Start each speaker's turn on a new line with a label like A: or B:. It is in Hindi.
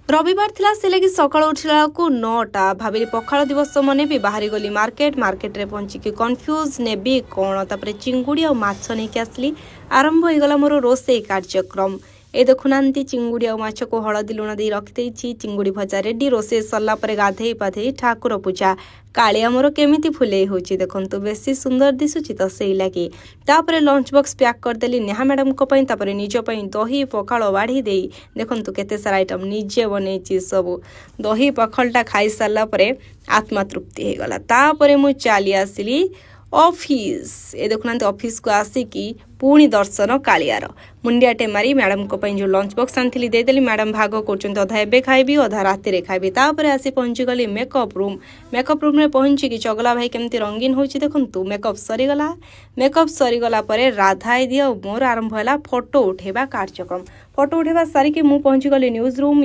A: रविवार थिला से लगी सकाळ उठिला को 9टा भाभी पखाळ दिवस मने भी बाहरी गली मार्केट रे पहुंची कि कंफ्यूज नेबी कोन तापरे चिंगुड़ी और माछ नहीं के आसली आरंभ हो गला मोर रोसे कार्यक्रम ए देखुनांती चिंगुड़ी और माछ को हळदी लुण दे रखि देछि चिंगुड़ी भजा रेडी रोसे सरला परे गाधेई पाधेई ठाकुर पूजा कालिया मोर केमिति फुले होछि देखंतु बेसी सुंदर दिसुछि त सेई लागी तापरे लंच बॉक्स पैक कर देली नेहा मैडम को पई तापरे निजो पई दही पखाळ वाढी देई देखंतु केते सारा आइटम निजे बनेछि सब दही पखाळटा खाई सारला परे आत्मा तृप्ति हे गला तापरे मु चाली आसिली ऑफिस ए देखुना ऑफिस को आसिकी पुणी दर्शन कालियार मुंडियाटे मारी मैडम को जो लंच बॉक्स आनी देदेली मैडम भाग कर अधा एबे खाइबी अधा राति रे खाइबी तापर आसी पहुंची गली मेकअप रूम में पहुंची कि चगला भाई केमती रंगीन होची देखंतु मेकअप सरीगला परे राधाई दिया मोर आरंभ होला फोटो उठेबा कार्यक्रम फोटो उठेबा सारी कि मु पहुंची गली न्यूज रूम